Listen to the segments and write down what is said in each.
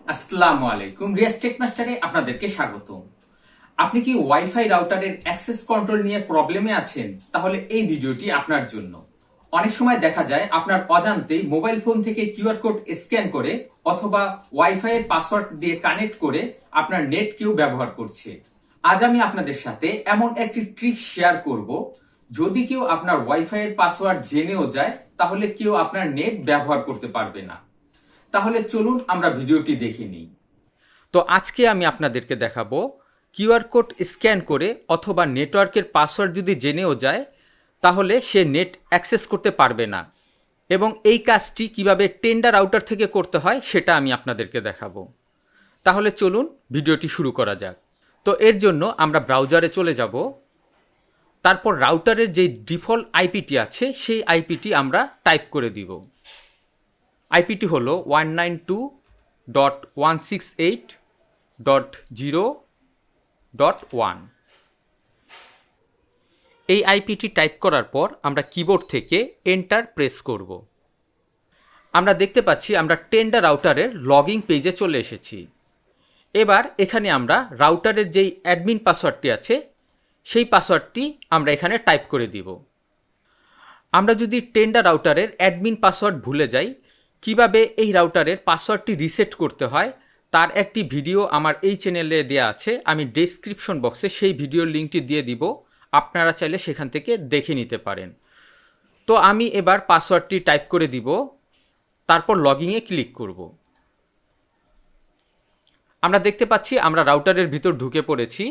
আসসালামু আলাইকুম, রিয়াজ টেক মাস্টারে আপনাদেরকে স্বাগত। আপনি কি ওয়াইফাই রাউটারের অ্যাক্সেস কন্ট্রোল নিয়ে প্রবলেমে আছেন? তাহলে এই ভিডিওটি আপনার জন্য। অনেক সময় দেখা যায় আপনার অজান্তেই মোবাইল ফোন থেকে কিউআর কোড স্ক্যান করে অথবা ওয়াইফাই এর পাসওয়ার্ড দিয়ে কানেক্ট করে আপনার নেট কেউ ব্যবহার করছে। আজ আমি আপনাদের সাথে এমন একটি ট্রিক শেয়ার করব, যদি কেউ আপনার ওয়াইফাই এর পাসওয়ার্ড জেনেও যায় তাহলে কেউ আপনার নেট ব্যবহার করতে পারবে না। তাহলে চলুন আমরা ভিডিওটি দেখে নিই। তো আজকে আমি আপনাদেরকে দেখাবো কিউআর কোড স্ক্যান করে অথবা নেটওয়ার্কের পাসওয়ার্ড যদি জেনেও যায় তাহলে সে নেট অ্যাক্সেস করতে পারবে না, এবং এই কাজটি কিভাবে টেন্ডা রাউটার থেকে করতে হয় সেটা আমি আপনাদেরকে দেখাবো। তাহলে চলুন ভিডিওটি শুরু করা যাক। তো এর জন্য আমরা ব্রাউজারে চলে যাব। তারপর রাউটারের যে ডিফল্ট আইপিটি আছে সেই আইপিটি আমরা টাইপ করে দিব। আইপিটি হলো 192.168.0.1। এই আইপিটি টাইপ করার পর আমরা কিবোর্ড থেকে এন্টার প্রেস করব। আমরা দেখতে পাচ্ছি আমরা টেন্ডা রাউটারের লগইন পেজে চলে এসেছি। এবার এখানে আমরা রাউটারের যেই অ্যাডমিন পাসওয়ার্ডটি আছে সেই পাসওয়ার্ডটি আমরা এখানে টাইপ করে দিব। আমরা যদি টেন্ডা রাউটারের অ্যাডমিন পাসওয়ার্ড ভুলে যাই, কিভাবে এই রাউটারের পাসওয়ার্ডটি রিসেট করতে হয় তার একটি ভিডিও আমার এই চ্যানেলে দেওয়া আছে। আমি ডেসক্রিপশন বক্সে সেই ভিডিওর লিঙ্কটি দিয়ে দিব, আপনারা চাইলে সেখান থেকে দেখে নিতে পারেন। তো আমি এবার পাসওয়ার্ডটি টাইপ করে দিব, তারপর লগইনে ক্লিক করব। আমরা দেখতে পাচ্ছি আমরা রাউটারের ভিতর ঢুকে পড়েছি।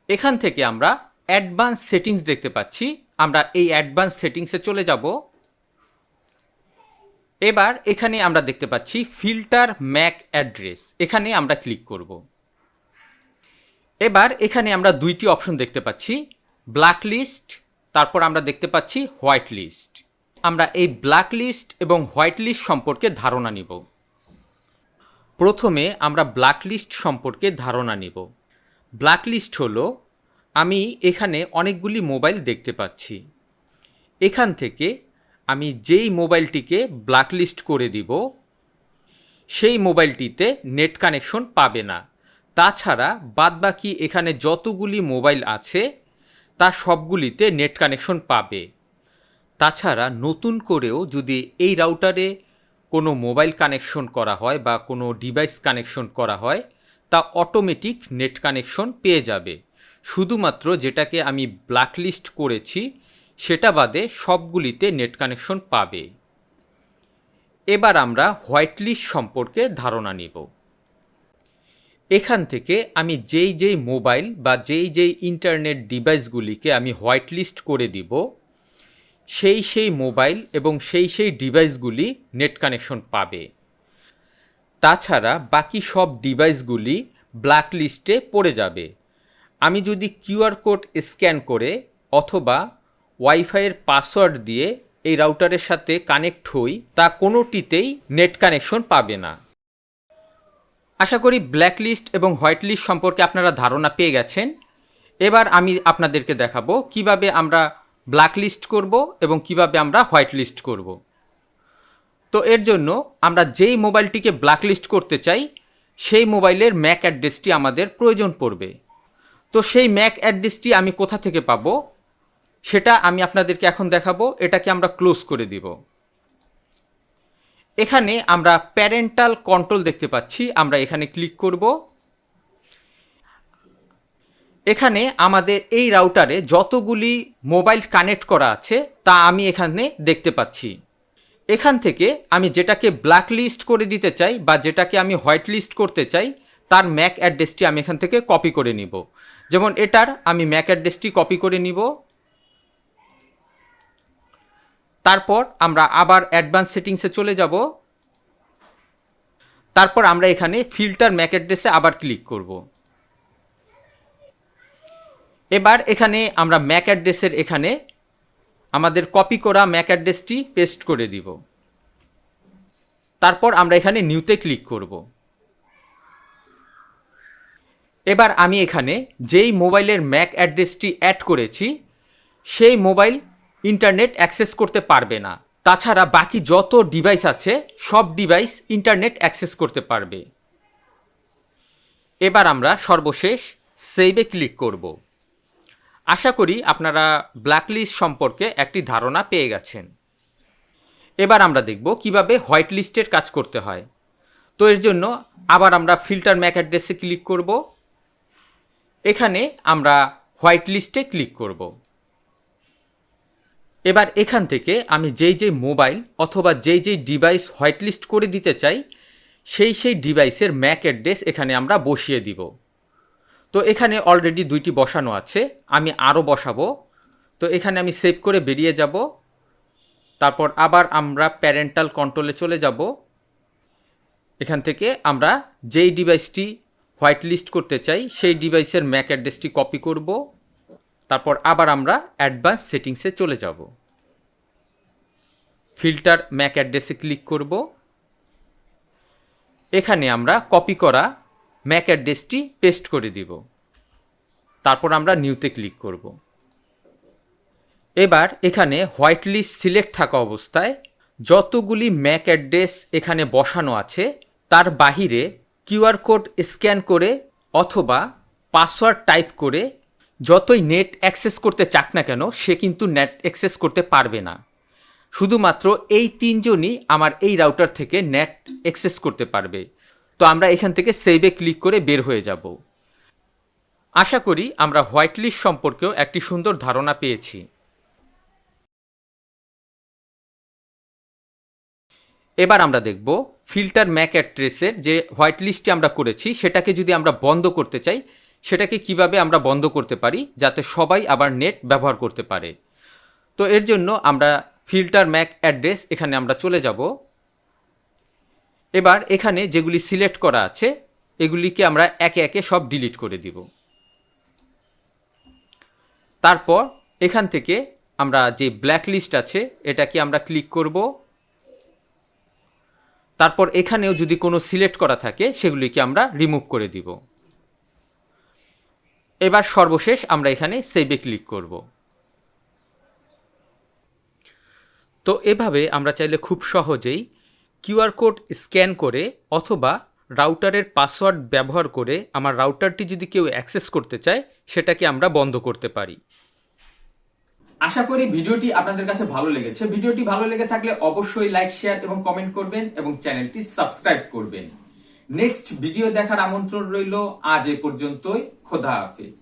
এখান থেকে আমরা অ্যাডভান্স সেটিংস দেখতে পাচ্ছি। আমরা এই অ্যাডভান্স সেটিংসে চলে যাব। এবার এখানে আমরা দেখতে পাচ্ছি ফিল্টার ম্যাক অ্যাড্রেস, এখানে আমরা ক্লিক করব। এবার এখানে আমরা দুইটি অপশন দেখতে পাচ্ছি, ব্ল্যাক লিস্ট, তারপর আমরা দেখতে পাচ্ছি হোয়াইট লিস্ট। আমরা এই ব্ল্যাক লিস্ট এবং হোয়াইট লিস্ট সম্পর্কে ধারণা নিব। প্রথমে আমরা ব্ল্যাক লিস্ট সম্পর্কে ধারণা নিব। ব্ল্যাক লিস্ট হলো, আমি এখানে অনেকগুলি মোবাইল দেখতে পাচ্ছি। এখান থেকে আমি যেই মোবাইলটিকে ব্ল্যাকলিস্ট করে দিব সেই মোবাইলটিতে নেট কানেকশন পাবে না। তাছাড়া বাদবাকি এখানে যতগুলি মোবাইল আছে তার সবগুলিতে নেট কানেকশন পাবে। তাছাড়া নতুন করেও যদি এই রাউটারে কোনো মোবাইল কানেকশন করা হয় বা কোনো ডিভাইস কানেকশন করা হয় তা অটোমেটিক নেট কানেকশন পেয়ে যাবে। শুধুমাত্র যেটাকে আমি ব্ল্যাকলিস্ট করেছি সেটা বাদে সবগুলিতে নেট কানেকশন পাবে। এবার আমরা হোয়াইট লিস্ট সম্পর্কে ধারণা নিব। এখান থেকে আমি যেই মোবাইল বা যেই ইন্টারনেট ডিভাইসগুলিকে আমি হোয়াইট লিস্ট করে দিব সেই মোবাইল এবং সেই ডিভাইসগুলি নেট কানেকশন পাবে। তাছাড়া বাকি সব ডিভাইসগুলি ব্ল্যাক লিস্টে পড়ে যাবে। আমি যদি কিউআর কোড স্ক্যান করে অথবা ওয়াইফাইয়ের পাসওয়ার্ড দিয়ে এই রাউটারের সাথে কানেক্ট হই তা কোনোটিতেই নেট কানেকশন পাবে না। আশা করি ব্ল্যাক লিস্ট এবং হোয়াইট লিস্ট সম্পর্কে আপনারা ধারণা পেয়ে গেছেন। এবার আমি আপনাদেরকে দেখাবো কিভাবে আমরা ব্ল্যাক লিস্ট করব এবং কিভাবে আমরা হোয়াইট লিস্ট করব। তো এর জন্য আমরা যেই মোবাইলটিকে ব্ল্যাক লিস্ট করতে চাই সেই মোবাইলের ম্যাক অ্যাড্রেসটি আমাদের প্রয়োজন পড়বে। তো সেই ম্যাক অ্যাড্রেসটি আমি কোথা থেকে পাবো সেটা আমি আপনাদেরকে এখন দেখাবো। এটাকে আমরা ক্লোজ করে দিব। এখানে আমরা প্যারেন্টাল কন্ট্রোল দেখতে পাচ্ছি, আমরা এখানে ক্লিক করব। এখানে আমাদের এই রাউটারে যতগুলি মোবাইল কানেক্ট করা আছে তা আমি এখানে দেখতে পাচ্ছি। এখান থেকে আমি যেটাকে ব্ল্যাক লিস্ট করে দিতে চাই বা যেটাকে আমি হোয়াইট লিস্ট করতে চাই তার ম্যাক অ্যাড্রেসটি আমি এখান থেকে কপি করে নিব। যেমন এটার আমি ম্যাক অ্যাড্রেসটি কপি করে নিব। তারপর আমরা আবার অ্যাডভান্স সেটিংসে চলে যাব। তারপর আমরা এখানে ফিল্টার ম্যাক অ্যাড্রেসে আবার ক্লিক করব। এবার এখানে আমরা ম্যাক অ্যাড্রেসের এখানে আমাদের কপি করা ম্যাক অ্যাড্রেসটি পেস্ট করে দিব। তারপর আমরা এখানে নিউতে ক্লিক করব। এবার আমি এখানে যেই মোবাইলের ম্যাক অ্যাড্রেসটি অ্যাড করেছি সেই মোবাইল ইন্টারনেট অ্যাক্সেস করতে পারবে না। তাছাড়া বাকি যত ডিভাইস আছে সব ডিভাইস ইন্টারনেট অ্যাক্সেস করতে পারবে। এবার আমরা সর্বশেষ সেভে ক্লিক করব। আশা করি আপনারা ব্ল্যাকলিস্ট সম্পর্কে একটি ধারণা পেয়ে গেছেন। এবার আমরা দেখব কিভাবে হোয়াইট লিস্টের কাজ করতে হয়। তো এর জন্য আবার আমরা ফিল্টার ম্যাক অ্যাড্রেসে ক্লিক করব। এখানে আমরা হোয়াইট লিস্টে ক্লিক করব। এবার এখান থেকে আমি যেই মোবাইল অথবা যেই ডিভাইস হোয়াইট লিস্ট করে দিতে চাই সেই ডিভাইসের ম্যাক অ্যাড্রেস এখানে আমরা বসিয়ে দিব। তো এখানে অলরেডি 2টি বসানো আছে, আমি আরও বসাবো। তো এখানে আমি সেভ করে বেরিয়ে যাব। তারপর আবার আমরা প্যারেন্টাল কন্ট্রোলে চলে যাব। এখান থেকে আমরা যেই ডিভাইসটি হোয়াইট লিস্ট করতে চাই সেই ডিভাইসের ম্যাক অ্যাড্রেসটি কপি করব। তারপর আবার আমরা অ্যাডভান্স সেটিংসে চলে যাব। ফিল্টার ম্যাক অ্যাড্রেসে ক্লিক করব। এখানে আমরা কপি করা ম্যাক অ্যাড্রেসটি পেস্ট করে দিব। তারপর আমরা নিউতে ক্লিক করব। এবার এখানে হোয়াইট লিস্ট সিলেক্ট থাকা অবস্থায় যতগুলি ম্যাক অ্যাড্রেস এখানে বসানো আছে তার বাহিরে কিউআর কোড স্ক্যান করে অথবা পাসওয়ার্ড টাইপ করে যতই নেট অ্যাক্সেস করতে চাক না কেন সে কিন্তু নেট অ্যাক্সেস করতে পারবে না। শুধুমাত্র এই 3 জনই আমার এই রাউটার থেকে নেট অ্যাক্সেস করতে পারবে। তো আমরা এখান থেকে সেভে ক্লিক করে বের হয়ে যাব। আশা করি আমরা হোয়াইট লিস্ট সম্পর্কেও একটি সুন্দর ধারণা পেয়েছি। এবার আমরা দেখব ফিল্টার ম্যাক অ্যাড্রেসের যে হোয়াইট লিস্টটি আমরা করেছি সেটাকে যদি আমরা বন্ধ করতে চাই সেটাকে কিভাবে আমরা বন্ধ করতে পারি যাতে সবাই আবার নেট ব্যবহার করতে পারে। তো এর জন্য আমরা ফিল্টার ম্যাক অ্যাড্রেস এখানে আমরা চলে যাব। এবার এখানে যেগুলি সিলেক্ট করা আছে এগুলিকে আমরা একে একে সব ডিলিট করে দিব। তারপর এখান থেকে আমরা যে ব্ল্যাক লিস্ট আছে এটাকে আমরা ক্লিক করব। তারপর এখানেও যদি কোনো সিলেক্ট করা থাকে সেগুলিকে আমরা রিমুভ করে দিব। এবার সর্বশেষ আমরা এখানে সেভে ক্লিক করব। তো এভাবে আমরা চাইলে খুব সহজেই কিউআর কোড স্ক্যান করে অথবা রাউটারের পাসওয়ার্ড ব্যবহার করে আমার রাউটারটি যদি কেউ অ্যাক্সেস করতে চায় সেটাকে আমরা বন্ধ করতে পারি। আশা করি ভিডিওটি আপনাদের কাছে ভালো লেগেছে। ভিডিওটি ভালো লেগে থাকলে অবশ্যই লাইক, শেয়ার এবং কমেন্ট করবেন এবং চ্যানেলটি সাবস্ক্রাইব করবেন। নেক্সট ভিডিও দেখার আমন্ত্রণ রইল। আজ এ পর্যন্তই। খোদা হাফেজ।